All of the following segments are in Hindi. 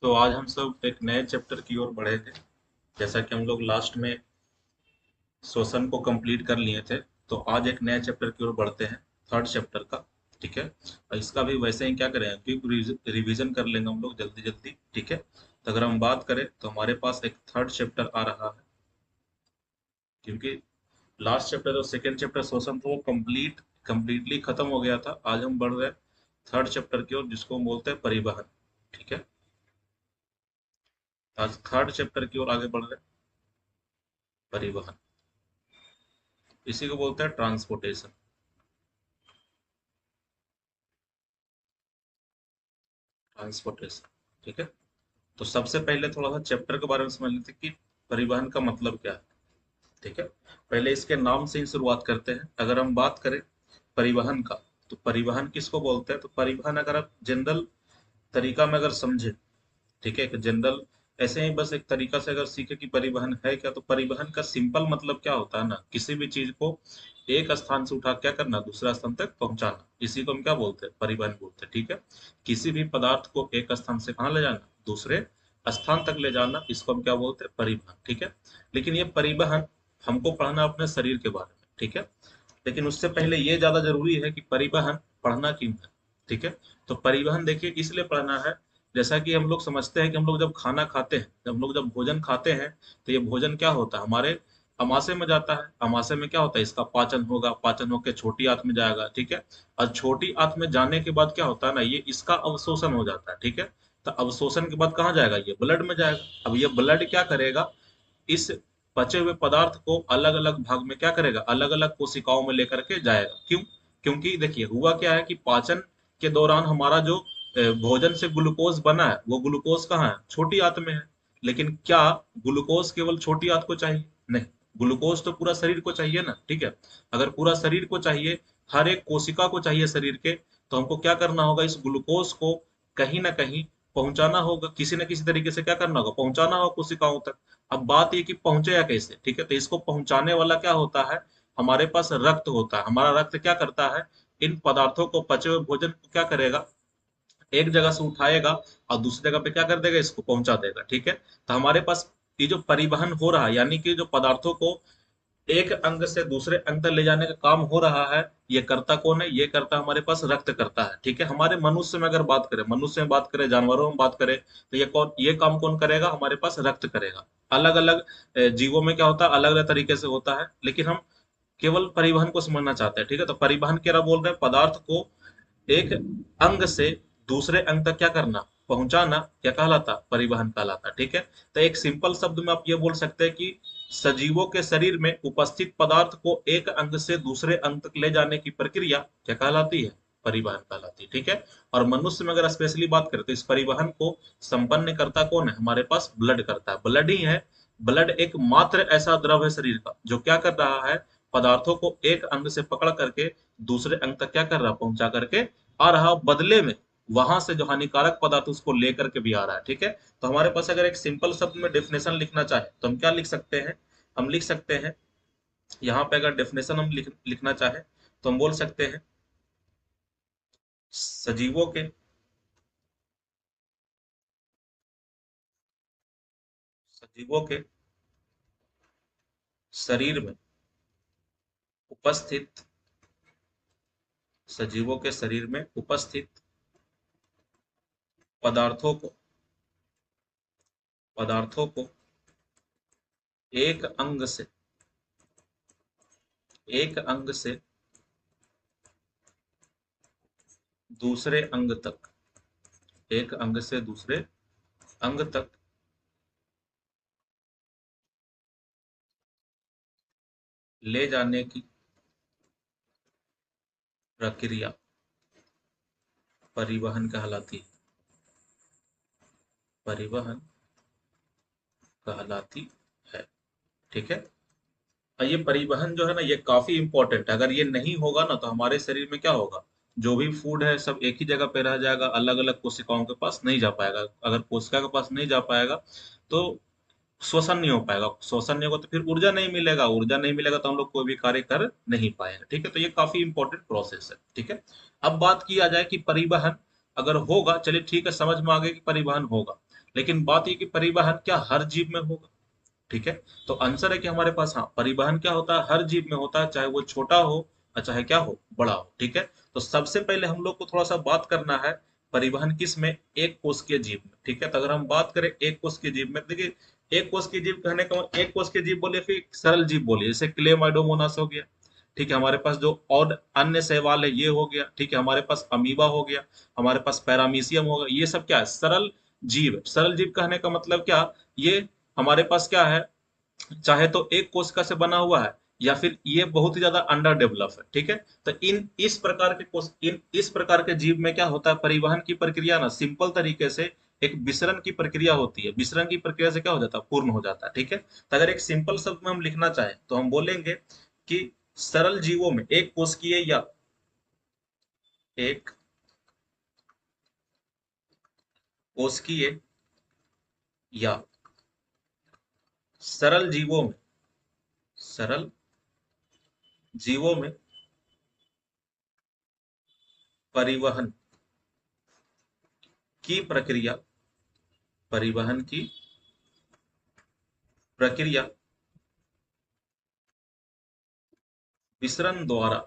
तो आज हम सब एक नए चैप्टर की ओर बढ़े थे। जैसा कि हम लोग लास्ट में श्वसन को कंप्लीट कर लिए थे, तो आज एक नए चैप्टर की ओर बढ़ते हैं, थर्ड चैप्टर का। ठीक है, और इसका भी वैसे ही क्या करें, क्विक रिवीजन कर लेंगे हम लोग जल्दी जल्दी। ठीक है, तो अगर हम बात करें तो हमारे पास एक थर्ड चैप्टर आ रहा है, क्योंकि लास्ट चैप्टर जो सेकेंड चैप्टर श्वसन था वो कंप्लीटली खत्म हो गया था। आज हम बढ़ रहे हैं थर्ड चैप्टर की ओर, जिसको हम बोलते हैं परिवहन। ठीक है, आज थर्ड चैप्टर की ओर आगे बढ़ रहे हैं, परिवहन। इसी को बोलते हैं ट्रांसपोर्टेशन। ट्रांसपोर्टेशन। ठीक है, तो सबसे पहले थोड़ा सा चैप्टर के बारे में समझ लेते हैं कि परिवहन का मतलब क्या है। ठीक है, पहले इसके नाम से ही शुरुआत करते हैं। अगर हम बात करें परिवहन का, तो परिवहन किसको बोलते हैं? तो परिवहन अगर आप जनरल तरीका में अगर समझे, ठीक है, एक जनरल ऐसे ही बस एक तरीका से अगर सीखे कि परिवहन है क्या, तो परिवहन का सिंपल मतलब क्या होता है ना, किसी भी चीज को एक स्थान से उठा क्या करना, दूसरा स्थान तक पहुंचाना, इसी को हम क्या बोलते हैं, परिवहन बोलते हैं। ठीक है, किसी भी पदार्थ को एक स्थान से कहाँ ले जाना, दूसरे स्थान तक ले जाना, इसको हम क्या बोलते हैं, परिवहन। ठीक है, लेकिन ये परिवहन हमको पढ़ना अपने शरीर के बारे में। ठीक है, लेकिन उससे पहले ये ज्यादा जरूरी है कि परिवहन पढ़ना क्यों है। ठीक है, तो परिवहन देखिए इसलिए पढ़ना है, जैसा कि हम लोग समझते हैं कि हम लोग जब खाना खाते हैं, जब हम लोग जब भोजन खाते हैं, तो ये भोजन क्या होता है, हमारे अमाशय में जाता है। अमाशय में क्या होता है, इसका पाचन होगा, पाचन होकर छोटी आंत में जाएगा। ठीक है, और छोटी आंत में जाने के बाद क्या होता है ना, ये इसका अवशोषण हो जाता है। ठीक है, तो अवशोषण के बाद कहाँ जाएगा, ये ब्लड में जाएगा। अब ये ब्लड क्या करेगा, इस बचे हुए पदार्थ को अलग अलग भाग में क्या करेगा, अलग अलग कोशिकाओं में लेकर के जाएगा। क्यों? क्योंकि देखिए हुआ क्या है कि पाचन के दौरान हमारा जो भोजन से ग्लूकोज बना है, वो ग्लूकोज कहाँ है, छोटी आंत में है। लेकिन क्या ग्लूकोज केवल छोटी आंत को चाहिए? नहीं, ग्लूकोज तो पूरा शरीर को चाहिए ना। ठीक है, अगर पूरा शरीर को चाहिए, हर एक कोशिका को चाहिए शरीर के, तो हमको क्या करना होगा, इस ग्लूकोज को कहीं ना कहीं पहुंचाना होगा, किसी न किसी तरीके से क्या करना होगा, पहुंचाना होगा कोशिकाओं तक। अब बात ये कि पहुंचे या कैसे। ठीक है, तो इसको पहुंचाने वाला क्या होता है, हमारे पास रक्त होता है। हमारा रक्त क्या करता है, इन पदार्थों को, पचे हुए भोजन को क्या करेगा, एक जगह से उठाएगा और दूसरी जगह पे क्या कर देगा, इसको पहुंचा देगा। ठीक है, तो हमारे पास ये जो परिवहन हो रहा है, यानी कि जो पदार्थों को एक अंग से दूसरे अंग तक ले जाने का काम हो रहा है, ये करता कौन है, ये करता हमारे पास रक्त करता है। ठीक है, हमारे मनुष्य में अगर बात करें, मनुष्य में बात करें, जानवरों में बात करें, तो ये काम कौन करेगा, हमारे पास रक्त करेगा। अलग अलग जीवों में क्या होता है, अलग अलग तरीके से होता है, लेकिन हम केवल परिवहन को समझना चाहते हैं। ठीक है, तो परिवहन क्या बोल रहे हैं, पदार्थ को एक अंग से दूसरे अंग तक क्या करना, पहुंचाना, क्या कहलाता, परिवहन कहलाता। ठीक है, तो एक सिंपल शब्द में आप ये बोल सकते हैं कि सजीवों के शरीर में उपस्थित पदार्थ को एक अंग से दूसरे अंग तक ले जाने की प्रक्रिया क्या कहलाती है, परिवहन कहलाती है। ठीक है, और मनुष्य में अगर स्पेशली बात करें, तो इस परिवहन को संपन्न करता कौन है, हमारे पास ब्लड करता है, ब्लड ही है। ब्लड एक मात्र ऐसा द्रव है शरीर का जो क्या कर रहा है, पदार्थों को एक अंग से पकड़ करके दूसरे अंग तक क्या कर रहा है, पहुंचा करके आ रहा, बदले में वहां से जो हानिकारक पदार्थ उसको लेकर के भी आ रहा है। ठीक है, तो हमारे पास अगर एक सिंपल शब्द में डेफिनेशन लिखना चाहे तो हम क्या लिख सकते हैं, हम लिख सकते हैं, यहाँ पे अगर डेफिनेशन हम लिखना चाहे तो हम बोल सकते हैं, सजीवों के सजीवों के शरीर में उपस्थित सजीवों के शरीर में उपस्थित पदार्थों को पदार्थों को एक अंग से एक अंग से दूसरे अंग तक एक अंग से दूसरे अंग तक ले जाने की प्रक्रिया परिवहन कहलाती है। परिवहन कहलाती है। ठीक है, और ये परिवहन जो है ना, ये काफी इंपॉर्टेंट है। अगर ये नहीं होगा ना, तो हमारे शरीर में क्या होगा, जो भी फूड है सब एक ही जगह पे रह जाएगा, अलग अलग कोशिकाओं के पास नहीं जा पाएगा। अगर कोशिका के पास नहीं जा पाएगा तो श्वसन नहीं हो पाएगा, श्वसन नहीं होगा तो फिर ऊर्जा नहीं मिलेगा, ऊर्जा नहीं मिलेगा तो हम लोग कोई भी कार्य कर नहीं पाएंगे। ठीक है, तो ये काफी इंपॉर्टेंट प्रोसेस है। ठीक है, अब बात किया जाए कि परिवहन अगर होगा, चलिए ठीक है, समझ में आ गया कि परिवहन होगा, लेकिन बात ये कि परिवहन क्या हर जीव में होगा? ठीक है। तो आंसर है कि हमारे पास हाँ, परिवहन क्या होता है, हर जीव में होता है, चाहे वो छोटा हो और चाहे क्या हो, बड़ा हो। ठीक है। तो सबसे पहले हम लोग को थोड़ा सा बात करना है परिवहन किस में, एक कोशिकीय जीव में। ठीक है। तो अगर हम बात करें एक कोशिकीय जीव में, देखिए एक कोशिकीय जीव कहने का एक कोशिकीय जीव बोले, फिर सरल जीव बोलिए, जैसे क्लेमाइडोमोनास हो गया। ठीक है। हमारे पास जो और अन्य शैवाल है ये हो गया। ठीक है। हमारे पास अमीबा हो गया, हमारे पास पैरामीशियम होगा, ये सब क्या है, सरल जीव है। सरल जीव कहने का मतलब क्या, ये हमारे पास क्या है, चाहे तो एक कोशिका से बना हुआ है, या फिर ये बहुत ही ज्यादा अंडर डेवलप है। ठीक है। तो इन इस प्रकार के इन इस प्रकार के जीव में क्या होता है, परिवहन की प्रक्रिया ना सिंपल तरीके से एक विसरण की प्रक्रिया होती है। विसरण की प्रक्रिया से क्या हो जाता है, पूर्ण हो जाता है। ठीक है। तो अगर एक सिंपल शब्द में हम लिखना चाहें तो हम बोलेंगे कि सरल जीवों में एक कोशिकीय या एक कोशिकीय या सरल जीवों में, सरल जीवों में परिवहन की प्रक्रिया, परिवहन की प्रक्रिया विसरण द्वारा,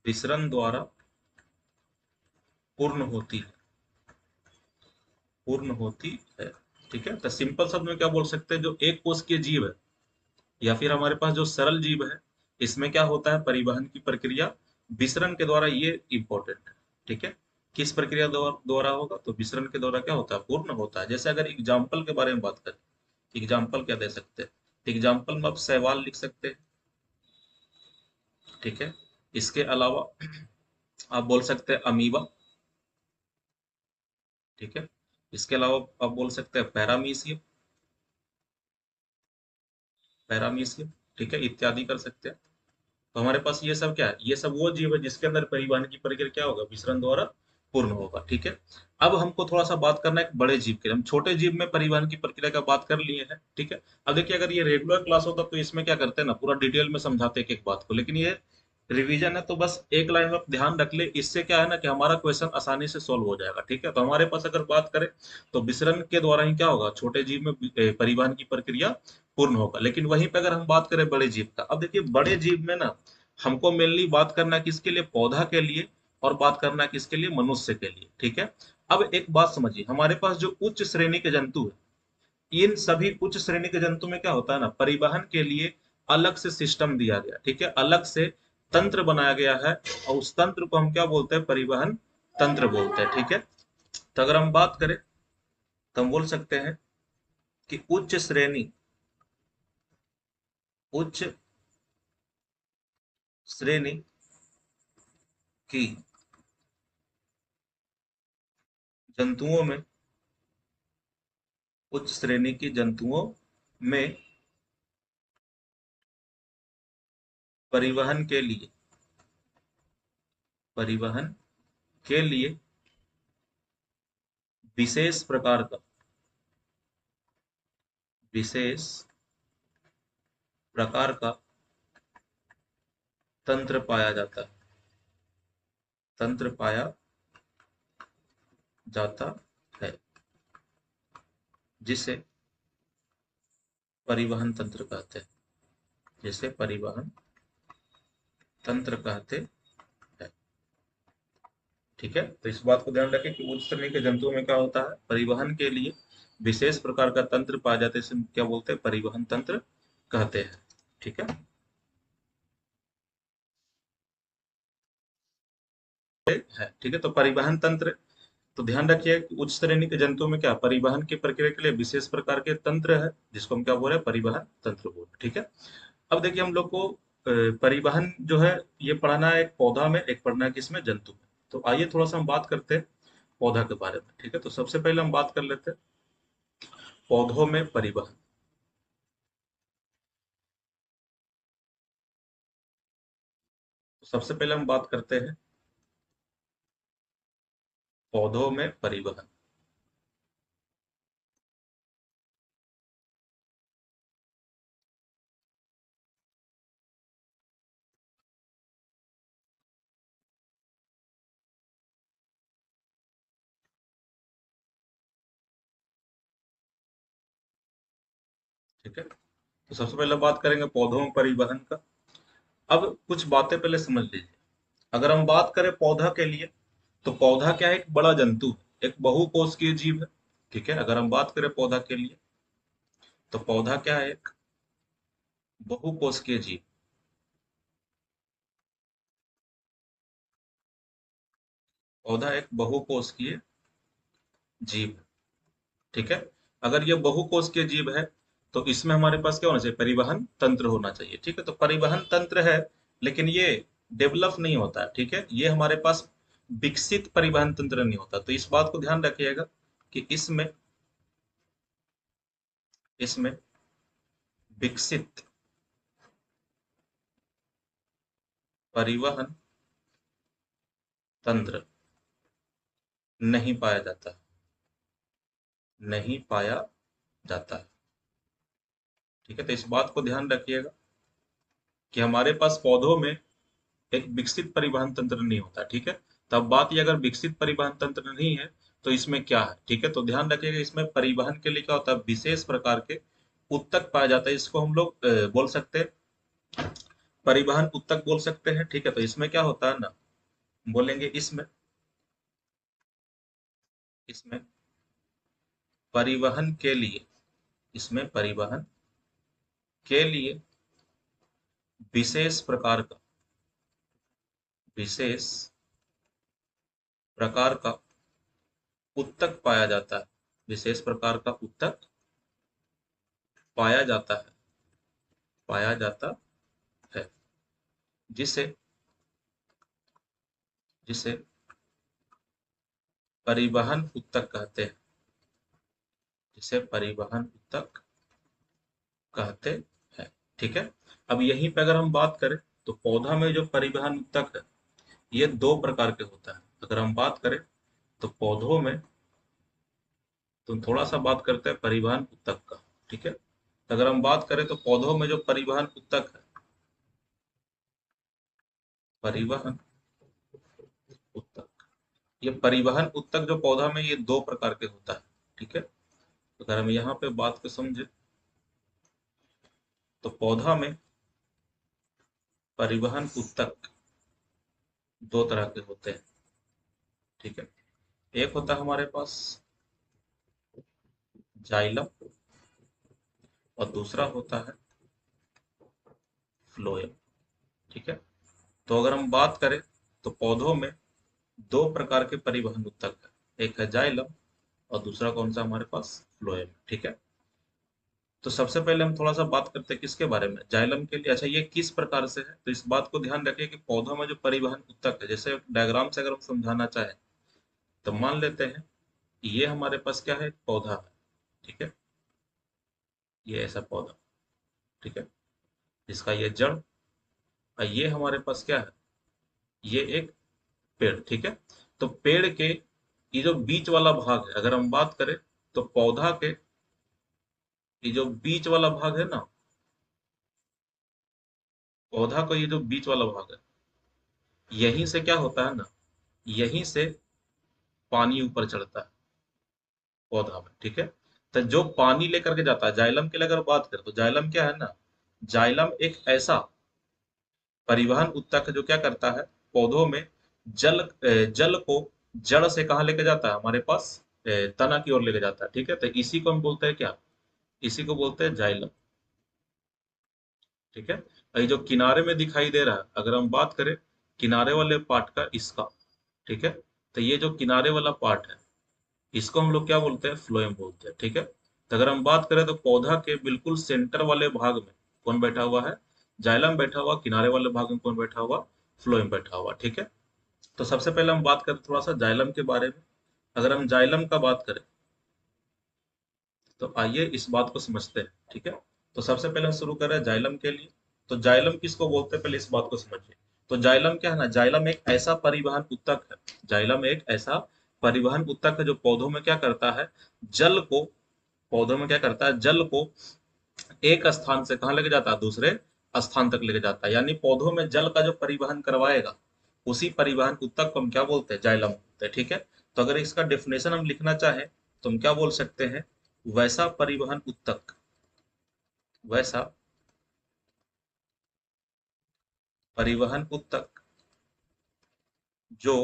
विसरण द्वारा पूर्ण होती है, पूर्ण होती है। ठीक है। तो सिंपल शब्द में क्या बोल सकते हैं, जो एक कोश के जीव है या फिर हमारे पास जो सरल जीव है, इसमें क्या होता है, परिवहन की प्रक्रिया विसरण के द्वारा, ये इंपॉर्टेंट है। ठीक है। किस प्रक्रिया द्वारा होगा, तो विसरण के द्वारा क्या होता है, पूर्ण होता है। जैसे अगर एग्जाम्पल के बारे में बात करें, एग्जाम्पल क्या दे सकते हैं, एग्जाम्पल में आप सवाल लिख सकते हैं। ठीक है। इसके अलावा आप बोल सकते हैं अमीबा। ठीक है। इसके अलावा आप बोल सकते हैं पैरामीशियम, पैरामीशियम। ठीक है, इत्यादि कर सकते हैं। तो हमारे पास ये सब क्या है, ये सब वो जीव है जिसके अंदर परिवहन की प्रक्रिया क्या होगा, विसरण द्वारा पूर्ण होगा। ठीक है। अब हमको थोड़ा सा बात करना है एक बड़े जीव के लिए। हम छोटे जीव में परिवहन की प्रक्रिया का बात कर लिए हैं। ठीक है। अब देखिए, अगर ये रेगुलर क्लास होता तो इसमें क्या करते हैं ना, पूरा डिटेल में समझाते एक एक बात को, लेकिन ये रिवीजन है तो बस एक लाइन में आप ध्यान रख ले। इससे क्या है ना कि हमारा क्वेश्चन आसानी से सोल्व हो जाएगा। ठीक है। तो हमारे पास अगर बात करें तो विसरण के द्वारा ही क्या होगा, छोटे जीव में परिवहन की प्रक्रिया पूर्ण होगा। लेकिन वहीं पे अगर हम बात करें बड़े जीव का, अब देखिए बड़े जीव में ना हमको मेनली बात करना है किसके लिए, पौधा के लिए, और बात करना है किसके लिए, मनुष्य के लिए। ठीक है। अब एक बात समझिए, हमारे पास जो उच्च श्रेणी के जंतु है, इन सभी उच्च श्रेणी के जंतु में क्या होता है ना, परिवहन के लिए अलग से सिस्टम दिया गया। ठीक है। अलग से तंत्र बनाया गया है, और उस तंत्र को हम क्या बोलते हैं, परिवहन तंत्र बोलते हैं। ठीक है। तो अगर हम बात करें तो हम बोल सकते हैं कि उच्च श्रेणी, उच्च श्रेणी की जंतुओं में, उच्च श्रेणी की जंतुओं में परिवहन के लिए, परिवहन के लिए विशेष प्रकार का, विशेष प्रकार का तंत्र पाया जाता है, तंत्र पाया जाता है, जिसे परिवहन तंत्र कहते हैं, जिसे परिवहन तंत्र कहते हैं। ठीक है। तो इस बात को ध्यान रखें कि उच्च श्रेणी के जंतुओं में क्या होता है, परिवहन के लिए विशेष प्रकार का तंत्र पाया जाता है, इसे क्या बोलते हैं, परिवहन तंत्र कहते हैं। ठीक है। है। ठीक है। तो परिवहन तंत्र, तो ध्यान रखिए कि उच्च श्रेणी के जंतुओं में क्या, परिवहन की प्रक्रिया के लिए विशेष प्रकार के तंत्र है, जिसको हम क्या बोल रहे हैं, परिवहन तंत्र बोल रहे हैं। ठीक है। अब देखिए हम लोग को परिवहन जो है ये पढ़ना है एक पौधा में, एक पढ़ना है किसमें, जंतु में। तो आइए थोड़ा सा हम बात करते हैं पौधा के बारे में। ठीक है। तो सबसे पहले हम बात कर लेते हैं पौधों में परिवहन। तो सबसे पहले हम बात करते हैं पौधों में परिवहन। ठीक है। तो सबसे पहले बात करेंगे पौधों में परिवहन का। अब कुछ बातें पहले समझ लीजिए। अगर हम बात करें पौधा के लिए, तो पौधा क्या है? एक बड़ा जंतु है, एक बहुकोषीय जीव है। ठीक है, अगर हम बात करें पौधा के लिए, तो पौधा क्या है? एक बहुकोषीय जीव। पौधा एक बहुकोषीय जीव है। ठीक है। अगर ये बहुकोषीय जीव है, तो इसमें हमारे पास क्या होना चाहिए? परिवहन तंत्र होना चाहिए। ठीक है, तो परिवहन तंत्र है, लेकिन ये डेवलप नहीं होता है। ठीक है, ये हमारे पास विकसित परिवहन तंत्र नहीं होता। तो इस बात को ध्यान रखिएगा कि इसमें इसमें विकसित परिवहन तंत्र नहीं पाया जाता है। नहीं पाया जाता है। ठीक है, तो इस बात को ध्यान रखिएगा कि हमारे पास पौधों में एक विकसित परिवहन तंत्र नहीं होता। ठीक है, तब बात ये, अगर विकसित परिवहन तंत्र नहीं है तो इसमें क्या है? ठीक है, तो ध्यान रखिएगा, इसमें परिवहन के लिए क्या होता है? विशेष प्रकार के उत्तक पाया जाता है। इसको हम लोग बोल सकते हैं, परिवहन उत्तक बोल सकते हैं। ठीक है, तो इसमें क्या होता है ना, बोलेंगे इसमें इसमें परिवहन के लिए, इसमें परिवहन के लिए विशेष प्रकार का विशेष प्रकार का उत्तक पाया जाता है। विशेष प्रकार का उत्तक पाया जाता है, पाया जाता है, जिसे जिसे परिवहन उत्तक कहते हैं। जिसे परिवहन उत्तक कहते हैं। ठीक है, अब यहीं पे अगर हम बात करें, तो पौधा में जो परिवहन उत्तक है, ये दो प्रकार के होता है। अगर हम बात करें तो पौधों में, तो थोड़ा सा बात करते हैं परिवहन उत्तक का। ठीक है, अगर हम बात करें तो पौधों में जो परिवहन उत्तक है, परिवहन उत्तक, ये परिवहन उत्तक जो पौधा में, ये दो प्रकार के होता है। ठीक है, तो अगर हम यहाँ पे बात को समझे, तो पौधा में परिवहन उत्तक दो तरह के होते हैं। ठीक है, एक होता है हमारे पास जाइलम, और दूसरा होता है फ्लोएम। ठीक है, तो अगर हम बात करें तो पौधों में दो प्रकार के परिवहन उत्तक है, एक है जाइलम और दूसरा कौन सा हमारे पास? फ्लोएम। ठीक है, तो सबसे पहले हम थोड़ा सा बात करते हैं किसके बारे में? जाइलम के लिए। अच्छा, ये किस प्रकार से है? तो इस बात को ध्यान रखिए कि पौधों में जो परिवहन उत्तक है, जैसे डायग्राम से अगर हम समझाना चाहें, तो मान लेते हैं ये हमारे पास क्या है? पौधा है। ठीक है, ये ऐसा पौधा, ठीक है, जिसका ये जड़, और ये हमारे पास क्या है? ये एक पेड़। ठीक है, तो पेड़ के ये जो बीच वाला भाग है, अगर हम बात करें, तो पौधा के ये जो बीच वाला भाग है ना, पौधा का ये जो बीच वाला भाग है, यहीं से क्या होता है ना, यहीं से पानी ऊपर चढ़ता है पौधा में। ठीक है, तो जो पानी लेकर के जाता है, जाइलम के लिए अगर बात करें, तो जाइलम क्या है ना, जाइलम एक ऐसा परिवहन उत्तक है जो क्या करता है? पौधों में जल को जड़ से कहाँ लेके जाता है? हमारे पास तना की ओर लेके जाता है। ठीक है, तो इसी को हम बोलते हैं क्या? इसी को बोलते हैं जाइलम। ठीक है, ये जो किनारे में दिखाई दे रहा है, अगर हम बात करें किनारे वाले पार्ट का, इसका, ठीक है, तो ये जो किनारे वाला पार्ट है, इसको हम लोग क्या बोलते हैं? फ्लोएम बोलते हैं। ठीक है, तो अगर हम बात करें तो पौधा के बिल्कुल सेंटर वाले भाग में कौन बैठा हुआ है? जाइलम बैठा हुआ। किनारे वाले भाग में कौन बैठा हुआ? फ्लोएम बैठा हुआ। ठीक है, तो सबसे पहले हम बात करें थोड़ा सा जाइलम के बारे में। अगर हम जाइलम का बात करें, तो आइए इस बात को समझते हैं। ठीक है, तो सबसे पहले हम शुरू कर रहे हैं जाइलम के लिए। तो जाइलम किसको बोलते हैं? पहले इस बात को समझिए। तो जाइलम क्या है ना, जाइलम एक ऐसा परिवहन उत्तक है, जाइलम एक ऐसा परिवहन उत्तक है जो पौधों में क्या करता है? जल को, पौधों में क्या करता है? जल को एक स्थान से कहाँ लेके जाता है? दूसरे स्थान तक लेके जाता है। यानी पौधों में जल का जो परिवहन करवाएगा, उसी परिवहन उत्तक को हम क्या बोलते हैं? जाइलम बोलते हैं। ठीक है, तो अगर इसका डेफिनेशन हम लिखना चाहें, तो हम क्या बोल सकते हैं? वैसा परिवहन उत्तक, वैसा परिवहन ऊतक जो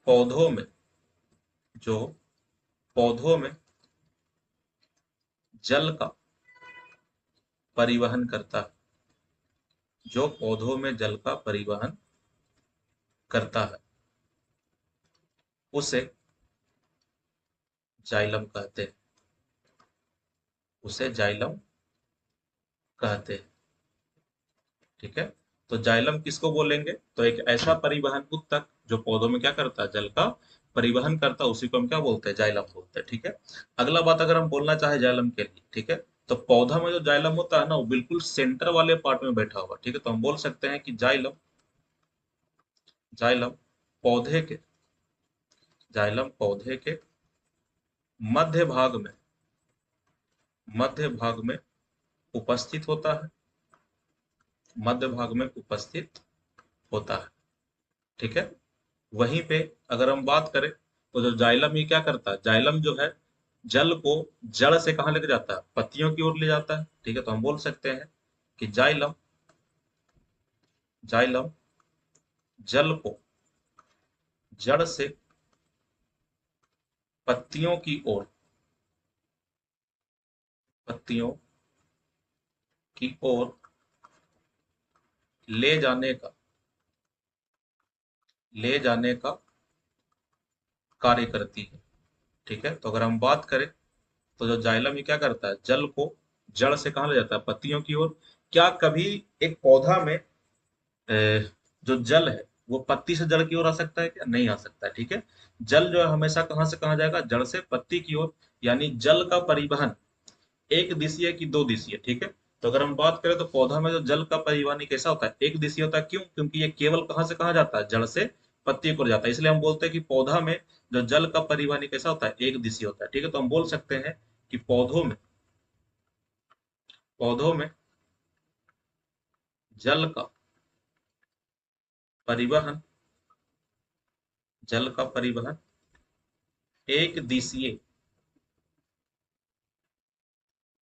पौधों में जो पौधों में जल का परिवहन करता है, जो पौधों में जल का परिवहन करता है, उसे जाइलम कहते हैं। उसे जाइलम कहते हैं। ठीक है। तो जाइलम किसको बोलेंगे? तो एक ऐसा परिवहन ऊतक जो पौधों में क्या करता है, जल का परिवहन करता है, उसी को हम क्या बोलते हैं, जाइलम बोलते हैं। ठीक है। अगला बात अगर हम बोलना चाहे जाइलम के लिए, ठीक है, तो पौधा में जो जाइलम होता है ना, वो बिल्कुल सेंटर वाले पार्ट में बैठा हुआ। ठीक है। तो हम बोल सकते हैं कि जाइलम जाइलम पौधे के जाइलम पौधे के मध्य भाग में मध्य भाग में उपस्थित होता है। मध्य भाग में उपस्थित होता है। ठीक है। वहीं पे अगर हम बात करें तो जो जाइलम ये क्या करता है, जाइलम जो है जल को जड़ से कहाँ लेके जाता है, पत्तियों की ओर ले जाता है। ठीक है। तो हम बोल सकते हैं कि जाइलम जाइलम जल को जड़ से पत्तियों की ओर पत्तियों की ओर ले जाने का ले जाने का कार्य करती है। ठीक है। तो अगर हम बात करें तो जो जाइलम ये क्या करता है, जल को जड़ से कहाँ ले जाता है, पत्तियों की ओर। क्या कभी एक पौधा में जो जल है वो पत्ती से जड़ की ओर आ सकता है? क्या नहीं आ सकता है। ठीक है। जल जो है हमेशा कहाँ से कहाँ जाएगा, जड़ से पत्ती की ओर। यानी जल का परिवहन एक दिशीय की दो दिशीय। ठीक है। तो अगर हम बात करें तो पौधा में जो जल का परिवहन कैसा होता है, एक दिशीय होता है। क्यों? क्योंकि ये केवल कहाँ से कहाँ जाता है, जड़ से पत्ती की ओर जाता है। इसलिए हम बोलते हैं कि पौधा में जो जल का परिवहन कैसा होता है, एक दिशीय होता है। ठीक है। तो हम बोल सकते हैं कि पौधों में जल का परिवहन जल का परिवहन एक दिशीय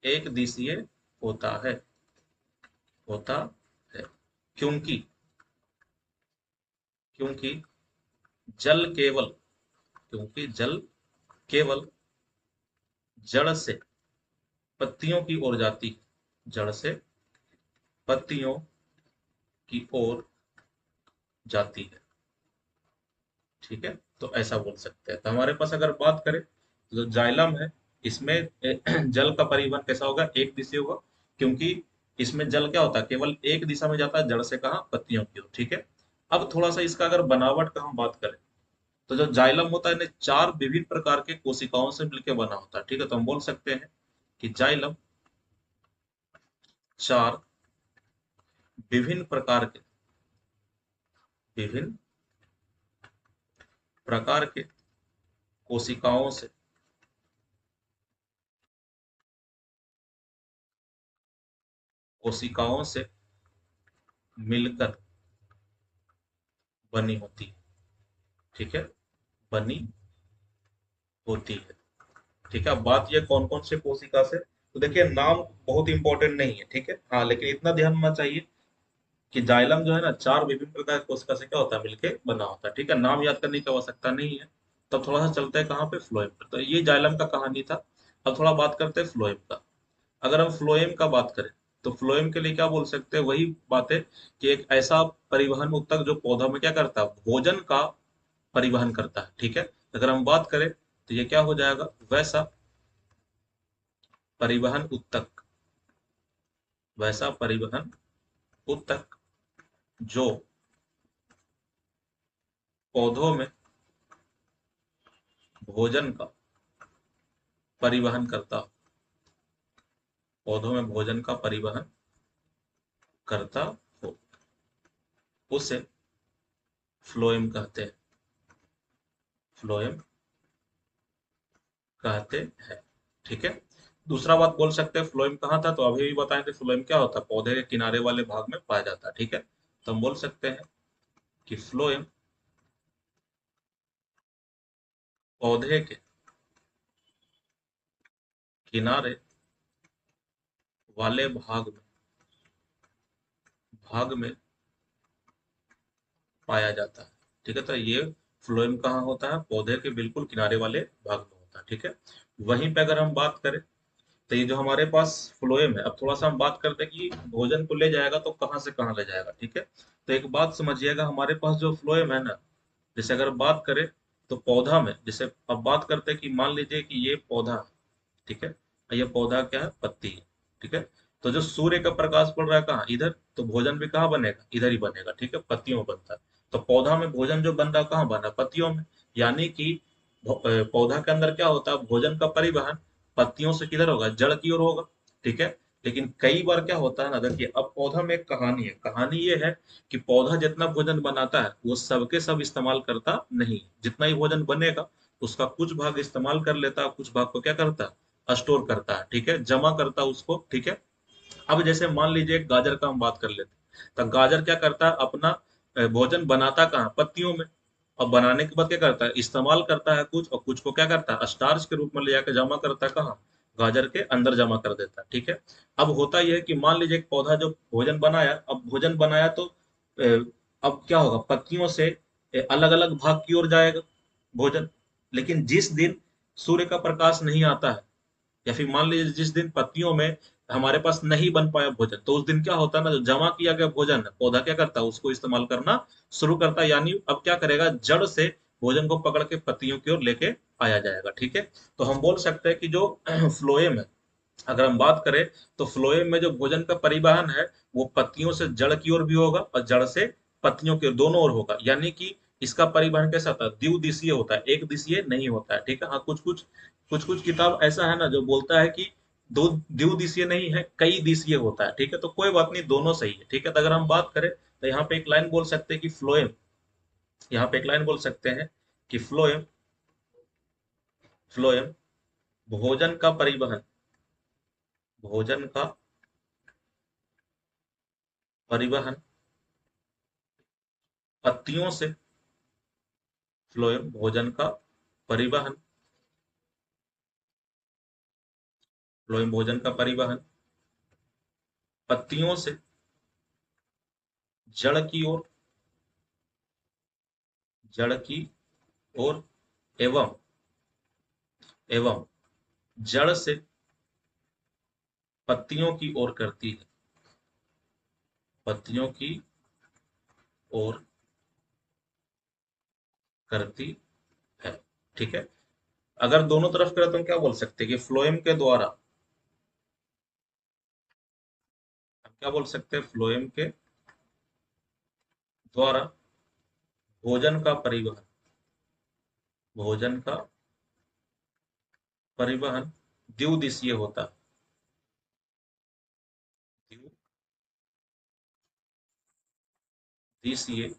एक दिशीय होता है होता है। क्योंकि क्योंकि जल केवल क्योंकि जल केवल जड़ से पत्तियों की ओर जाती है। जड़ से पत्तियों की ओर जाती है। ठीक है। तो ऐसा बोल सकते हैं। तो हमारे पास अगर बात करें तो जो जाइलम है, इसमें जल का परिवहन कैसा होगा, एक दिशा होगा। क्योंकि इसमें जल क्या होता है, केवल एक दिशा में जाता है, जड़ से कहा, पत्तियों की ओर। ठीक है। अब थोड़ा सा इसका अगर बनावट का हम बात करें तो जो जाइलम होता है ना, चार विभिन्न प्रकार के कोशिकाओं से मिलकर बना होता है। ठीक है। तो हम बोल सकते हैं कि जाइलम चार विभिन्न प्रकार के विभिन्न प्रकार के कोशिकाओं से कोशिकाओं से मिलकर बनी होती है। ठीक है। बनी होती है। ठीक है। अब बात यह कौन कौन से कोशिका से, तो देखिए नाम बहुत इंपॉर्टेंट नहीं है। ठीक है। हाँ, लेकिन इतना ध्यान होना चाहिए कि जाइलम जो है ना, चार विभिन्न प्रकार की कोशिका से क्या होता है, मिलके बना होता है। ठीक है। नाम याद करने की आवश्यकता नहीं है। तब थोड़ा सा चलते हैं कहाँ पे, फ्लोएम पर। तो ये जाइलम का कहानी था। अब थोड़ा बात करते हैं फ्लोएम का। अगर हम फ्लोएम का बात करें तो फ्लोएम के लिए क्या बोल सकते हैं, वही बात है कि एक ऐसा परिवहन ऊतक जो पौधा में क्या करता है, भोजन का परिवहन करता है। ठीक है। अगर हम बात करें तो ये क्या हो जाएगा, वैसा परिवहन ऊतक वैसा परिवहन ऊतक जो पौधों में भोजन का परिवहन करता पौधों में भोजन का परिवहन करता हो, उसे फ्लोएम कहते हैं। फ्लोएम कहते हैं। ठीक है। दूसरा बात बोल सकते हैं, फ्लोएम कहाँ था, तो अभी भी बताएं कि फ्लोएम क्या होता है, पौधे के किनारे वाले भाग में पाया जाता है। ठीक है। तो हम बोल सकते हैं कि फ्लोएम पौधे के किनारे वाले भाग में पाया जाता है। ठीक है, तो ये फ्लोएम कहाँ होता है? पौधे के बिल्कुल किनारे वाले भाग में होता है। ठीक है, वहीं पे अगर हम बात करें तो ये जो हमारे पास फ्लोएम है, अब थोड़ा सा हम बात करते हैं कि भोजन को ले जाएगा तो कहाँ से कहाँ ले जाएगा। ठीक है, तो एक बात समझिएगा, हमारे पास जो फ्लोएम है ना, जैसे अगर बात करें तो पौधा में, जैसे अब बात करते हैं कि मान लीजिए कि ये पौधा है, ठीक है, ये पौधा क्या है? पत्ती है। ठीक है, तो जो सूर्य का प्रकाश पड़ रहा है कहाँ? इधर, तो भोजन भी कहाँ बनेगा? इधर ही बनेगा। ठीक है, पत्तियों में बनता है। तो पौधा में भोजन जो बन रहा है कहाँ बन रहा है? पत्तियों में। यानी कि पौधा के अंदर क्या होता है? भोजन का परिवहन पत्तियों से किधर होगा? जड़ की ओर होगा। ठीक है, लेकिन कई बार क्या होता है ना, देखिए अब पौधा में एक कहानी है। कहानी ये है कि पौधा जितना भोजन बनाता है वो सबके सब इस्तेमाल करता नहीं। जितना ही भोजन बनेगा उसका कुछ भाग इस्तेमाल कर लेता है, कुछ भाग को क्या करता है? स्टोर करता है। ठीक है, जमा करता है उसको। ठीक है, अब जैसे मान लीजिए गाजर का हम बात कर लेते हैं, तो गाजर क्या करता है? अपना भोजन बनाता कहाँ? पत्तियों में। और बनाने के बाद क्या करता है? इस्तेमाल करता है कुछ, और कुछ को क्या करता है? स्टार्च के रूप में ले जाकर जमा करता है कहाँ? गाजर के अंदर जमा कर देता है। ठीक है, अब होता यह है कि मान लीजिए एक पौधा जो भोजन बनाया, अब भोजन बनाया तो अब क्या होगा? पत्तियों से अलग अलग भाग की ओर जाएगा भोजन। लेकिन जिस दिन सूर्य का प्रकाश नहीं आता है, या फिर मान लीजिए जिस दिन पत्तियों में हमारे पास नहीं बन पाया भोजन, तो उस दिन क्या होता है ना, जो जमा किया गया भोजन है पौधा क्या करता है? उसको इस्तेमाल करना शुरू करता है। यानी अब क्या करेगा? जड़ से भोजन को पकड़ के पत्तियों की ओर लेके आया जाएगा। ठीक है, तो हम बोल सकते हैं कि जो फ्लोएम है, अगर हम बात करें तो फ्लोएम में जो भोजन का परिवहन है वो पत्तियों से जड़ की ओर भी होगा और जड़ से पत्तियों की ओर, दोनों ओर होगा। यानी कि इसका परिवहन कैसा होता है? द्विदिशीय होता है, एक दिशीय नहीं होता है। ठीक है, हाँ, कुछ कुछ किताब ऐसा है ना जो बोलता है कि दो द्विदिशीय नहीं है, कई दिशीय होता है। ठीक है, तो कोई बात नहीं, दोनों सही है। ठीक है, तो अगर हम बात करें तो यहाँ पे एक लाइन बोल सकते हैं कि फ्लोएम, यहाँ पे एक लाइन बोल सकते हैं कि फ्लोएम फ्लोएम भोजन का परिवहन, भोजन का परिवहन पत्तियों से, फ्लोएम भोजन का परिवहन, फ्लोएम भोजन का परिवहन पत्तियों से जड़ की ओर, जड़ की ओर, एवं एवं जड़ से पत्तियों की ओर करती है, पत्तियों की ओर करती है। ठीक है, अगर दोनों तरफ करें तो हम क्या बोल सकते हैं कि फ्लोएम के द्वारा, हम क्या बोल सकते हैं? फ्लोएम के द्वारा भोजन का परिवहन, भोजन का परिवहन द्विदिशीय होता, द्विदिशीय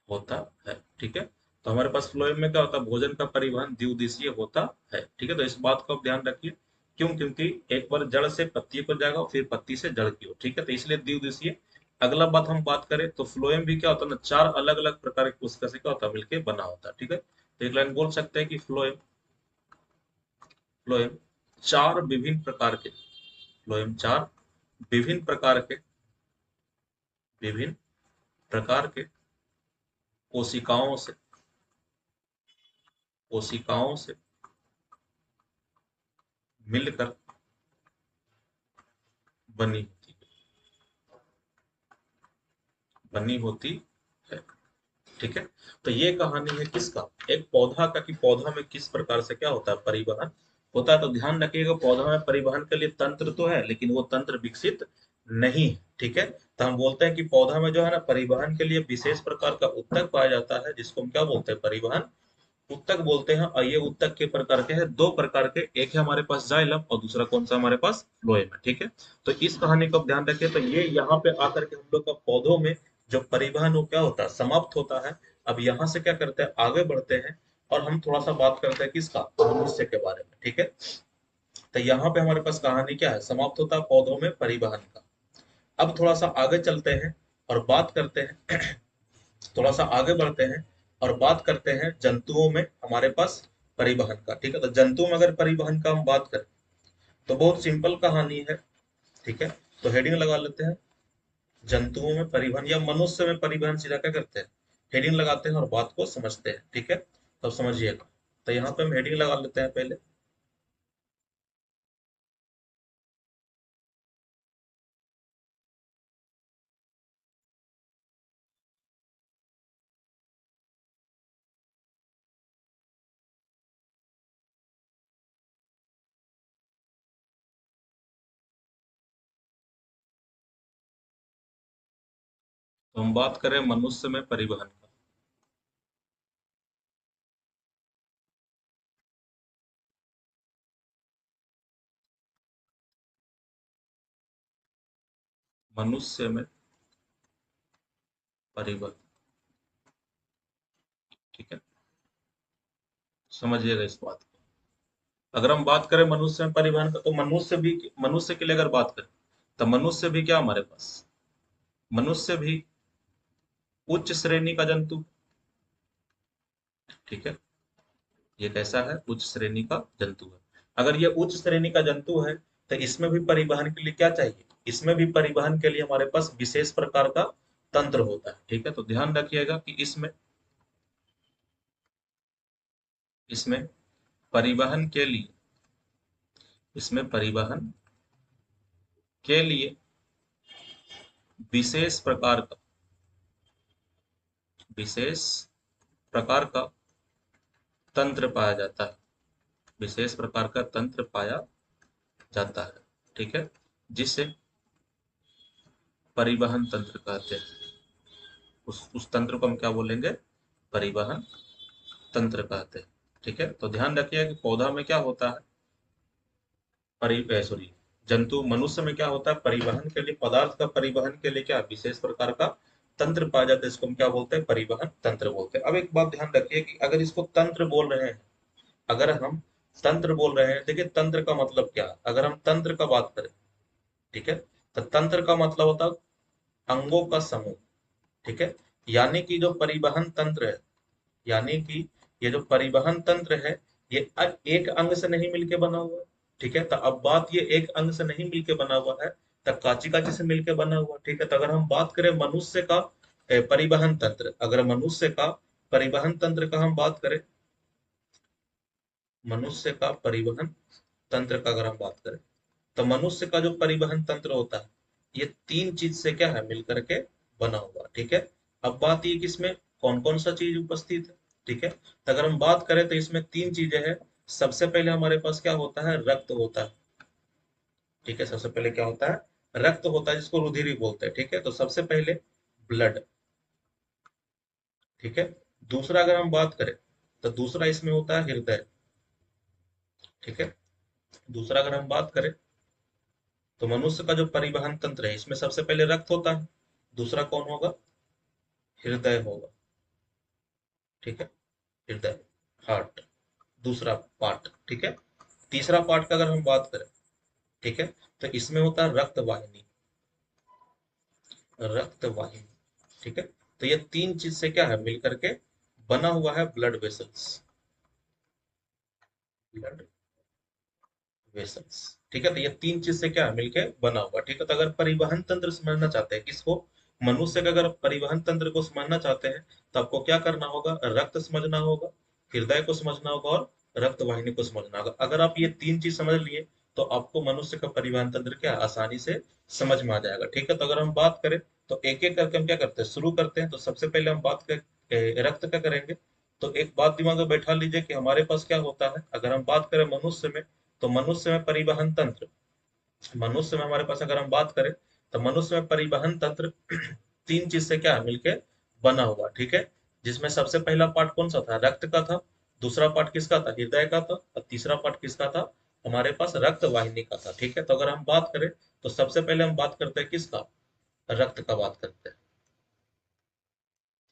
होता है। ठीक है, तो हमारे पास फ्लोएम में क्या होता है? भोजन का परिवहन द्विदिशीय होता है। ठीक है, तो इस बात को आप ध्यान रखिए। क्यों? क्योंकि एक बार जड़ से पत्ती को जाएगा, फिर पत्ती से जड़ की ओर। ठीक है, तो इसलिए द्विदिशीय। अगला बात हम बात करें तो फ्लोएम भी क्या होता है ना, चार अलग अलग प्रकार की कोशिका से क्या होता है? मिलकर बना होता है। ठीक है, तो एक लाइन बोल सकते हैं कि फ्लोएम चार विभिन्न प्रकार के, फ्लोएम चार विभिन्न प्रकार के, विभिन्न प्रकार के कोशिकाओं से, कोशिकाओं से मिलकर बनी होती है, बनी होती है। ठीक है, तो ये कहानी है किसका? एक पौधा का, कि पौधा में किस प्रकार से क्या होता है? परिवहन होता है। तो ध्यान रखिएगा, पौधा में परिवहन के लिए तंत्र तो है, लेकिन वो तंत्र विकसित नहीं है। ठीक है, तो हम बोलते हैं कि पौधा में जो है ना, परिवहन के लिए विशेष प्रकार का उत्तक पाया जाता है, जिसको हम क्या बोलते हैं? परिवहन उत्तक बोलते हैं। और ये उत्तक के प्रकार के हैं, दो प्रकार के, एक है हमारे पास जाइलम और दूसरा कौन सा? हमारे पास फ्लोएम है। ठीक है, तो इस कहानी को आप ध्यान रखिए। तो ये यहाँ पे आकर के हम लोग का पौधों में जो परिवहन वो क्या होता है? समाप्त होता है। अब यहाँ से क्या करते हैं? आगे बढ़ते हैं और हम थोड़ा सा बात करते हैं किसका? मनुष्य के बारे में। ठीक है, तो यहाँ पे हमारे पास कहानी क्या है? समाप्त होता है पौधों में परिवहन का। अब थोड़ा सा आगे चलते हैं और बात करते हैं, थोड़ा सा आगे बढ़ते हैं और बात करते हैं जंतुओं में हमारे पास परिवहन का। ठीक है, तो जंतुओं में अगर परिवहन का हम बात करें तो बहुत सिंपल कहानी है, ठीक है। तो हेडिंग लगा लेते हैं, जंतुओं में परिवहन या मनुष्य में परिवहन, सीधा क्या करते हैं, हेडिंग लगाते हैं और बात को समझते हैं, ठीक है। तो समझिएगा, तो यहाँ पे हम हेडिंग लगा लेते हैं पहले। तो हम बात करें मनुष्य में परिवहन का। मनुष्य में परिवहन, ठीक है, समझिएगा इस बात को। अगर हम बात करें मनुष्य में परिवहन का, तो मनुष्य के लिए अगर बात करें, तो मनुष्य भी क्या हमारे पास, मनुष्य भी उच्च श्रेणी का जंतु, ठीक है। ये कैसा है, उच्च श्रेणी का जंतु है। अगर ये उच्च श्रेणी का जंतु है, तो इसमें भी परिवहन के लिए क्या चाहिए, इसमें भी परिवहन के लिए हमारे पास विशेष प्रकार का तंत्र होता है, ठीक है। तो ध्यान रखिएगा कि इसमें इसमें परिवहन के लिए इसमें परिवहन के लिए विशेष प्रकार का विशेष प्रकार का तंत्र पाया जाता है, विशेष प्रकार का तंत्र पाया जाता है, ठीक है, जिसे परिवहन तंत्र कहते हैं। उस तंत्र को हम क्या बोलेंगे, परिवहन तंत्र कहते हैं, ठीक है। तो ध्यान रखिए कि पौधा में क्या होता है, सॉरी, जंतु मनुष्य में क्या होता है, परिवहन के लिए, पदार्थ का परिवहन के लिए क्या विशेष प्रकार का तंत्र पाया जाता है, इसको हम क्या बोलते हैं, परिवहन तंत्र बोलते हैं। अब एक बात ध्यान रखिए कि अगर इसको तंत्र बोल रहे हैं, अगर हम तंत्र बोल रहे हैं, देखिए तंत्र का मतलब क्या है, अगर हम तंत्र का बात करें, ठीक है, तो तंत्र का मतलब होता है अंगों का समूह, ठीक है। यानी कि जो परिवहन तंत्र है, यानी कि ये जो परिवहन तंत्र है, ये एक अंग से नहीं मिलके बना हुआ है, ठीक है। तो अब बात, ये एक अंग से नहीं मिलके बना हुआ है, तो काची काची से मिलके बना हुआ, ठीक है। तो अगर हम बात करें मनुष्य का परिवहन तंत्र, अगर मनुष्य का परिवहन तंत्र का हम बात करें, मनुष्य का परिवहन तंत्र का अगर हम बात करें, तो मनुष्य का जो परिवहन तंत्र होता है, ये तीन चीज से क्या है, मिलकर के बना हुआ, ठीक है। अब बात ये कि इसमें कौन कौन सा चीज उपस्थित है, ठीक है। तो अगर हम बात करें तो इसमें तीन चीजें हैं। सबसे पहले हमारे पास क्या होता है, रक्त होता है, ठीक है। सबसे पहले क्या होता है, रक्त होता है, जिसको रुधिर भी बोलते हैं, ठीक है। तो सबसे पहले ब्लड, ठीक है। दूसरा अगर हम बात करें, तो दूसरा इसमें होता है हृदय, ठीक है। दूसरा अगर हम बात करें, तो मनुष्य का जो परिवहन तंत्र है, इसमें सबसे पहले रक्त होता है, दूसरा कौन होगा, हृदय होगा, ठीक है, हृदय, हार्ट, दूसरा पार्ट, ठीक है। तीसरा पार्ट का अगर हम बात करें, ठीक है, तो इसमें होता है रक्त वाहिनी, रक्त वाहिनी, ठीक है। तो ये तीन चीज से क्या है, मिलकर के बना हुआ है ब्लड वेसल्स, ब्लड वेसल्स, ठीक है। तो ये तीन चीज से क्या है, मिलके बना हुआ, ठीक है। तो अगर परिवहन तंत्र समझना चाहते हैं किसको, मनुष्य का अगर परिवहन तंत्र को समझना चाहते हैं, तो आपको क्या करना होगा, रक्त समझना होगा, हृदय को समझना होगा और रक्त वाहिनी को समझना होगा। अगर आप ये तीन चीज समझ लिए, तो आपको मनुष्य का परिवहन तंत्र क्या आसानी से समझ में आ जाएगा, ठीक है। तो अगर हम बात करें, तो एक एक करके हम क्या करते हैं, शुरू करते हैं। तो सबसे पहले हम बात कर रक्त का करेंगे। तो एक बात दिमाग में बैठा लीजिए कि हमारे पास क्या होता है, अगर हम बात करें मनुष्य में, तो मनुष्य में परिवहन तंत्र, मनुष्य में हमारे पास अगर हम बात करें, तो मनुष्य में परिवहन तंत्र तीन चीज से क्या है, मिलके बना हुआ, ठीक है। जिसमें सबसे पहला पार्ट कौन सा था, रक्त का था, दूसरा पार्ट किसका था, हृदय का था, और तीसरा पार्ट किसका था, हमारे पास रक्त वाहिनी का था, ठीक है। तो अगर हम बात करें, तो सबसे पहले हम बात करते हैं किसका, रक्त का बात करते हैं,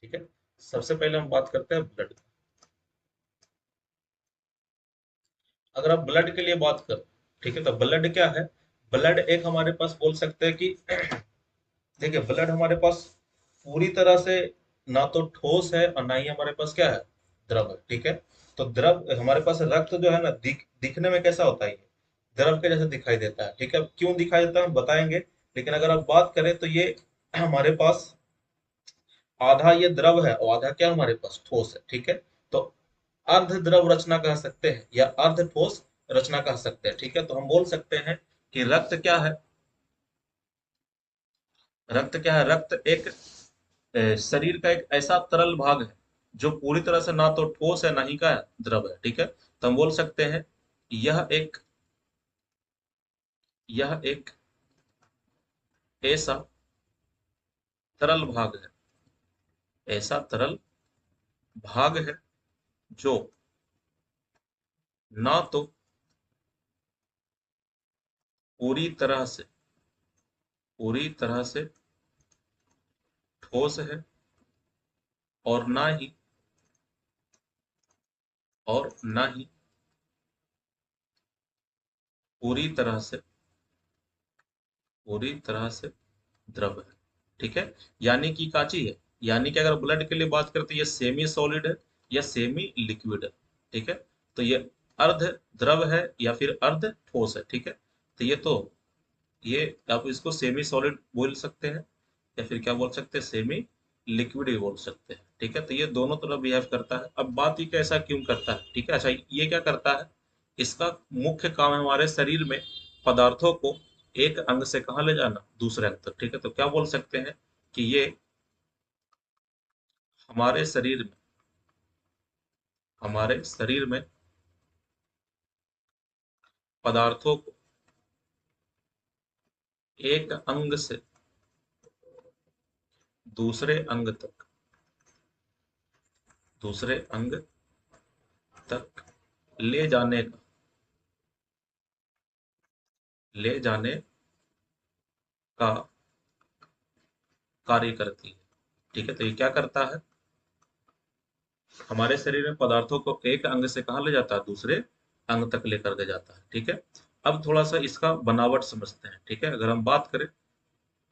ठीक है। सबसे पहले हम बात करते हैं ब्लड। अगर आप ब्लड के लिए बात करो, ठीक है, तो ब्लड क्या है, ब्लड एक हमारे पास बोल सकते हैं कि देखिए ब्लड हमारे पास पूरी तरह से ना तो ठोस है और ना ही हमारे पास क्या है, द्रव है, ठीक है। तो द्रव हमारे पास रक्त जो है ना, दिखने में कैसा होता है, द्रव के जैसे दिखाई देता है। ठीक है, क्यों दिखाई देता है हम बताएंगे, लेकिन अगर आप बात करें तो ये हमारे पास आधा ये द्रव है और आधा क्या हमारे पास ठोस है। ठीक है, तो अर्ध द्रव रचना कह सकते हैं या अर्ध ठोस रचना कह सकते हैं। ठीक है, तो हम बोल सकते हैं कि रक्त क्या है, रक्त क्या है, रक्त एक शरीर का एक ऐसा तरल भाग है जो पूरी तरह से ना तो ठोस है ना ही का द्रव है। ठीक है, तो हम बोल सकते हैं यह एक यह एक ऐसा तरल भाग है, ऐसा तरल भाग है जो ना तो पूरी तरह से पूरी तरह से ठोस है और ना ही पूरी तरह से पूरी तरह से द्रव है। ठीक है, यानी कि काची है, यानी कि अगर ब्लड के लिए बात करते हैं ये सेमी सॉलिड है या सेमी लिक्विड है। ठीक है, तो ये अर्ध द्रव है या फिर अर्ध ठोस है। ठीक है, तो ये आप इसको सेमी सॉलिड बोल सकते हैं या फिर क्या बोल सकते हैं, सेमी लिक्विड भी बोल सकते हैं। ठीक है, तो ये दोनों तरफ बिहेव करता है। अब बात ये कैसा क्यों करता है। ठीक है, अच्छा ये क्या करता है, इसका मुख्य काम है हमारे शरीर में पदार्थों को एक अंग से कहाँ ले जाना, दूसरे अंग तक। ठीक है, तो क्या बोल सकते हैं कि ये हमारे शरीर में हमारे शरीर में पदार्थों को एक अंग से दूसरे अंग तक दूसरे अंग तक ले जाने का ले जाने का कार्य करती है। ठीक है, तो ये क्या करता है, हमारे शरीर में पदार्थों को एक अंग से कहाँ ले जाता है, दूसरे अंग तक लेकर के जाता है। ठीक है, अब थोड़ा सा इसका बनावट समझते हैं। ठीक है, अगर हम बात करें,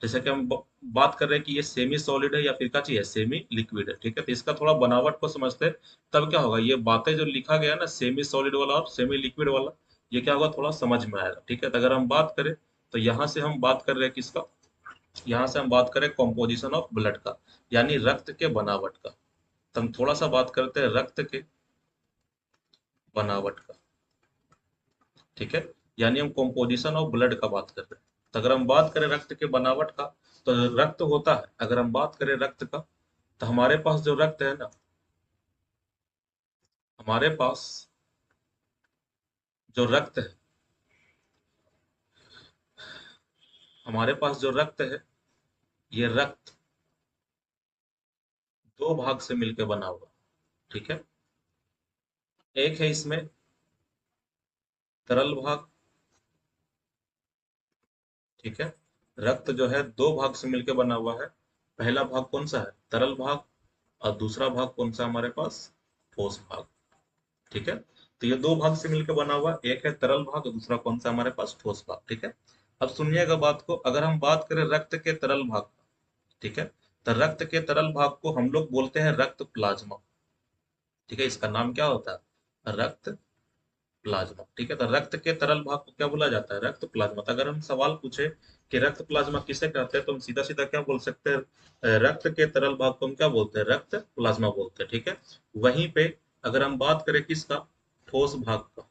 जैसे कि हम बात कर रहे हैं कि ये सेमी सॉलिड है या फिर क्या चीज है, सेमी लिक्विड है। ठीक है, तो इसका थोड़ा बनावट को समझते हैं, तब क्या होगा, ये बातें जो लिखा गया ना सेमी सॉलिड वाला और सेमी लिक्विड वाला, ये क्या होगा, थोड़ा समझ में आएगा। ठीक है, तो अगर हम बात करें तो यहाँ से हम बात कर रहे हैं किसका, यहाँ से हम बात करें कॉम्पोजिशन ऑफ ब्लड का, यानी रक्त के बनावट का। तो हम थोड़ा सा बात करते हैं रक्त के बनावट का। ठीक है, यानी हम कॉम्पोजिशन ऑफ ब्लड का बात कर रहे हैं। तो अगर हम बात करें रक्त के बनावट का, तो रक्त होता है, अगर हम बात करें रक्त का, तो हमारे पास जो रक्त है ना, हमारे पास जो रक्त है हमारे पास जो रक्त है, ये रक्त दो भाग से मिलकर बना हुआ। ठीक है, एक है इसमें तरल भाग। ठीक है, रक्त जो है दो भाग से मिलकर बना हुआ है। पहला भाग कौन सा है, तरल भाग, और दूसरा भाग कौन सा हमारे पास, ठोस भाग। ठीक है, तो ये दो भाग से मिलकर बना हुआ, एक है तरल भाग और दूसरा कौन सा हमारे पास, ठोस भाग। ठीक है, अब सुनिएगा बात को, अगर हम बात करें रक्त के तरल भाग, ठीक है, तो रक्त के तरल भाग को हम लोग बोलते हैं रक्त प्लाज्मा। ठीक है, इसका नाम क्या होता है, रक्त प्लाज्मा। ठीक है, तो रक्त के तरल भाग को क्या बोला जाता है, रक्त प्लाज्मा। तो अगर हम सवाल पूछे कि रक्त प्लाज्मा किसे कहते हैं, तो हम सीधा सीधा क्या बोल सकते हैं, रक्त के तरल भाग को हम क्या बोलते हैं, रक्त प्लाज्मा बोलते हैं। ठीक है, वहीं पे अगर हम बात करें किसका, ठोस भाग का,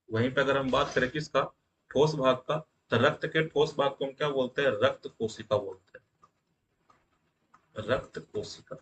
वहीं पे अगर हम बात करें किसका, ठोस भाग का, तो रक्त के ठोस भाग को हम क्या बोलते हैं, रक्त कोशिका बोलते हैं, रक्त कोशिका।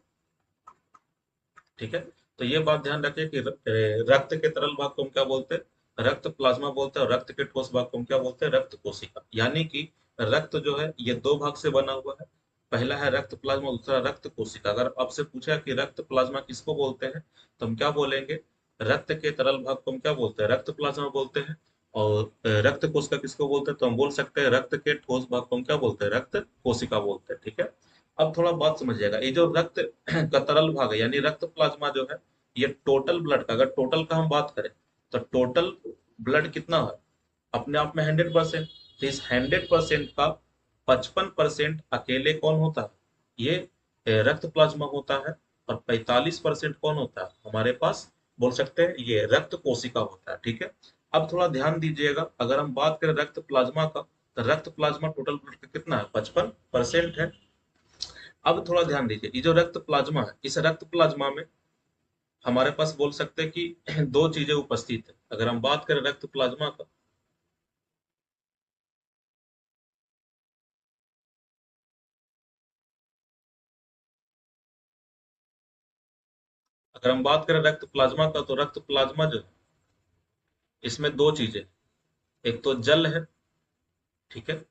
ठीक है, तो ये बात ध्यान रखिए कि रक्त के तरल भाग को हम क्या बोलते हैं, रक्त प्लाज्मा बोलते हैं, और रक्त के ठोस भाग को हम क्या बोलते हैं, रक्त कोशिका। यानी कि रक्त जो है ये दो भाग से बना हुआ है, पहला है रक्त प्लाज्मा, दूसरा रक्त कोशिका। अगर आपसे पूछा कि रक्त प्लाज्मा किसको बोलते हैं, तो हम क्या बोलेंगे, रक्त के तरल भाग को हम क्या बोलते हैं, रक्त प्लाज्मा बोलते हैं। और रक्त कोशिका किसको बोलते हैं, तो हम बोल सकते हैं रक्त के ठोस भाग को हम क्या बोलते हैं, रक्त कोशिका बोलते हैं। ठीक है, अब थोड़ा बात समझिएगा, ये जो रक्त का तरल भाग है यानी रक्त प्लाज्मा जो है, ये टोटल ब्लड का, अगर टोटल का हम बात करें, तो टोटल ब्लड कितना है, अपने आप में 100%। तो इस 100% का 55% अकेले कौन होता है, ये रक्त प्लाज्मा होता है। और 45% कौन होता है हमारे पास, बोल सकते हैं ये रक्त कोशिका होता है। ठीक है, अब थोड़ा ध्यान दीजिएगा, अगर हम बात करें रक्त प्लाज्मा का, तो रक्त प्लाज्मा टोटल ब्लड का कितना है, 55% है। अब थोड़ा ध्यान दीजिए, ये जो रक्त प्लाज्मा है, इस रक्त प्लाज्मा में हमारे पास बोल सकते हैं कि दो चीजें उपस्थित है। अगर हम बात करें रक्त प्लाज्मा का, अगर हम बात करें रक्त प्लाज्मा का, तो रक्त प्लाज्मा जो है, इसमें दो चीजें, एक तो जल है, ठीक है,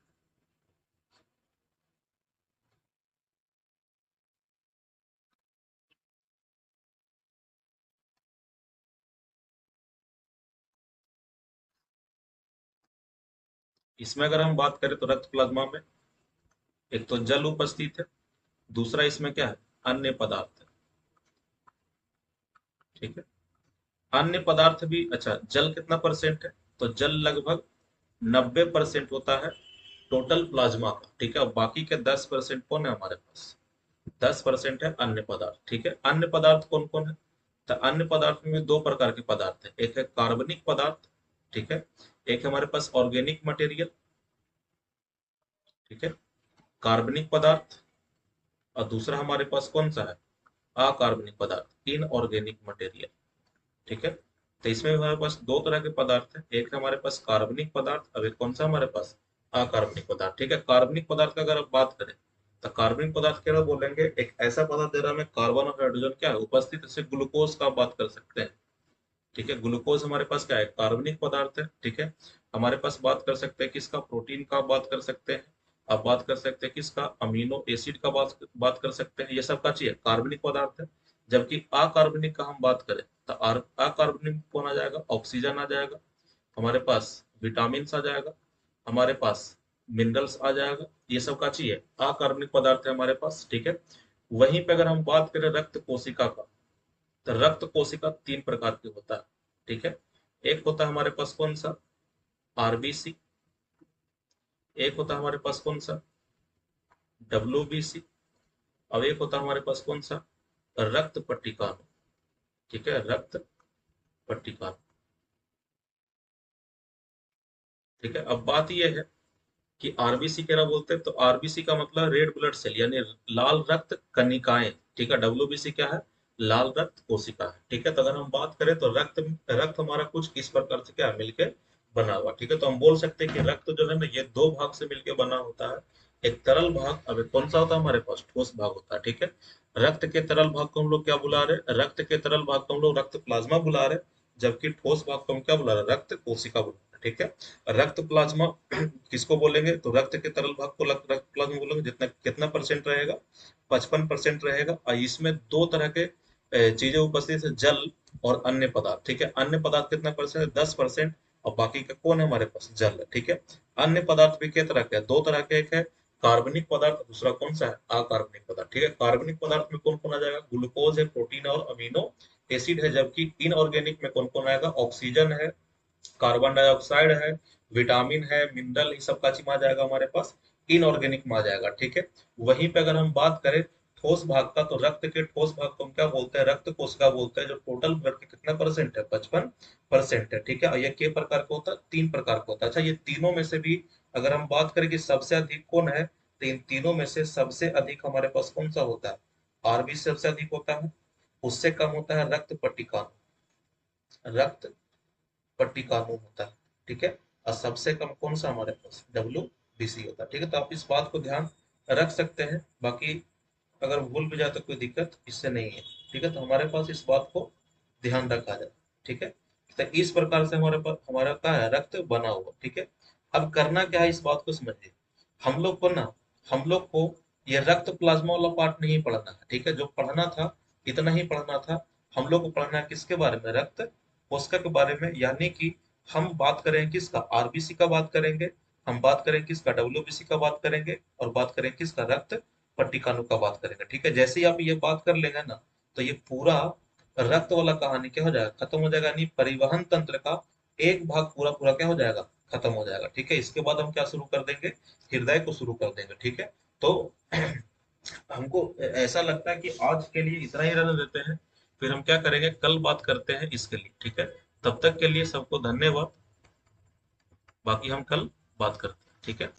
इसमें अगर हम बात करें तो रक्त प्लाज्मा में एक तो जल उपस्थित है, दूसरा इसमें क्या है, अन्य पदार्थ है, ठीक है। अन्य पदार्थ भी, अच्छा जल कितना परसेंट है, तो जल लगभग 90% होता है टोटल प्लाज्मा का, ठीक है। और बाकी के 10% कौन है हमारे पास, 10% है अन्य पदार्थ, ठीक है। अन्य पदार्थ कौन कौन है, तो अन्य पदार्थ में दो प्रकार के पदार्थ है, एक है कार्बनिक पदार्थ, ठीक है, एक है हमारे पास ऑर्गेनिक मटेरियल, ठीक है, कार्बनिक पदार्थ, और दूसरा हमारे पास कौन सा है, अकार्बनिक पदार्थ, इनऑर्गेनिक मटेरियल, ठीक है। तो इसमें हमारे पास दो तरह के पदार्थ हैं, एक है हमारे पास कार्बनिक पदार्थ, अब एक कौन सा हमारे पास, अकार्बनिक पदार्थ, ठीक है। कार्बनिक पदार्थ का अगर आप बात करें, तो कार्बनिक पदार्थ क्या बोलेंगे, एक ऐसा पदार्थ दे रहा हमें कार्बन और हाइड्रोजन क्या है उपस्थित, जैसे ग्लूकोज का आप बात कर सकते हैं, ठीक है। ग्लूकोज हमारे पास क्या है, कार्बनिक पदार्थ है, ठीक है। हमारे पास बात कर सकते हैं किसका, प्रोटीन का बात कर सकते हैं, आप बात कर सकते हैं किसका, अमीनो एसिड का बात कर सकते हैं, ये सब का चीज है, कार्बनिक पदार्थ है। जबकि अकार्बनिक का हम बात करें, तो अकार्बनिक कौन आ जाएगा, ऑक्सीजन आ जाएगा, हमारे पास विटामिन आ जाएगा, हमारे पास मिनरल्स आ जाएगा, ये सब का चीज है, अकार्बनिक पदार्थ है हमारे पास, ठीक है। वहीं पे अगर हम बात करें रक्त कोशिका का, तो रक्त कोशिका तीन प्रकार के होता है, ठीक है। एक होता है हमारे पास कौन सा, आरबीसी, एक होता है हमारे पास कौन सा, डब्ल्यूबीसी, और एक होता है हमारे पास कौन सा, रक्त पट्टिकानु, ठीक है, रक्त पट्टिकानु, ठीक है। अब बात यह है कि आरबीसी क्या बोलते हैं, तो आरबीसी का मतलब रेड ब्लड सेल, यानी लाल रक्त कणिकाएं, ठीक है। डब्ल्यूबीसी क्या है, लाल रक्त कोशिका है, ठीक है। तो अगर हम बात करें तो रक्त रक्त हमारा कुछ इस प्रकार से क्या है, मिलकर बना हुआ, ठीक है। तो हम बोल सकते हैं कि रक्त जो है ना, ये दो भाग से मिलकर बना होता है, एक तरल भाग, अब एक कौन सा होता है हमारे पास, ठोस भाग होता है, ठीक है। रक्त के तरल भाग को हम लोग क्या बुला रहे हैं, रक्त के तरल भाग को हम लोग रक्त प्लाज्मा बुला रहे हैं, जबकि ठोस भाग को हम क्या बुला रहे हैं, रक्त कोशिका बुला रहे हैं, ठीक है। रक्त प्लाज्मा किसको बोलेंगे, तो रक्त के तरल भाग को रक्त प्लाज्मा बोलेंगे, जितना कितना परसेंट रहेगा, 55% रहेगा। और इसमें दो तरह के चीजें उपस्थित है, जल और अन्य पदार्थ, ठीक है। अन्य पदार्थ कितना परसेंट है, 10%, और बाकी का कौन है हमारे पास, जल है, ठीक है। अन्य पदार्थ भी किस तरह के हैं, दो तरह के, एक है कार्बनिक पदार्थ, दूसरा कौन सा है, अकार्बनिक पदार्थ, ठीक है। कार्बनिक पदार्थ में कौन कौन आ जाएगा, ग्लूकोज है, प्रोटीन और अमीनो एसिड है। जबकि इनऑर्गेनिक में कौन कौन आएगा, ऑक्सीजन है, कार्बन डाइऑक्साइड है, विटामिन है, मिनरल, ये सब का चीज में आ जाएगा हमारे पास, इनऑर्गेनिक में आ जाएगा, ठीक है। वहीं पे अगर हम बात करें ठोस भाग का, तो रक्त के ठोस भाग को हम क्या बोलते हैं, रक्त कोशिका बोलते हैं, जो टोटल ब्लड के कितना परसेंट है, 55% है, ठीक है। और ये के प्रकार का होता है, तीन प्रकार का होता है। अच्छा, ये तीनों में से भी अगर हम बात करें कि सबसे अधिक कौन है, तो इन तीनों में से सबसे अधिक हमारे पास कौन सा होता है, आरबी सबसे अधिक होता है, उससे कम होता है रक्त पट्टिका, रक्त पट्टिकानु होता है, ठीक है। और सबसे कम कौन सा हमारे पास, डब्ल्यू होता है, ठीक है। तो आप इस बात को ध्यान रख सकते हैं, बाकी अगर भूल भी जाए तो कोई दिक्कत इससे नहीं है, ठीक है। तो हमारे पास इस बात को ध्यान रखा जाए, ठीक है। तो इस प्रकार से हमारे पास हमारा क्या है, रक्त बना हुआ, ठीक है। अब करना क्या है, इस बात को समझिए, हम लोग को ना, हम लोग को ये रक्त प्लाज्मा वाला पार्ट नहीं पढ़ना है, ठीक है। जो पढ़ना था इतना ही पढ़ना था। हम लोग को पढ़ना है किसके बारे में, रक्त कोशिका के बारे में, यानी कि हम बात करें किसका, आरबीसी का बात करेंगे, हम बात करें किसका, डब्ल्यूबीसी का बात करेंगे, और बात करें किसका, रक्त पट्टिकानु का बात करेंगे, ठीक है। जैसे ही आप ये बात कर लेंगे ना, तो ये पूरा रक्त वाला कहानी क्या हो जाएगा, खत्म हो जाएगा, यानी परिवहन तंत्र का एक भाग पूरा पूरा क्या हो जाएगा, खत्म हो जाएगा, ठीक है। इसके बाद हम क्या शुरू कर देंगे, हृदय को शुरू कर देंगे, ठीक है। तो हमको ऐसा लगता है कि आज के लिए इतना ही रहने देते हैं, फिर हम क्या करेंगे, कल बात करते हैं इसके लिए, ठीक है। तब तक के लिए सबको धन्यवाद। बाकी हम कल बात करते हैं, ठीक है।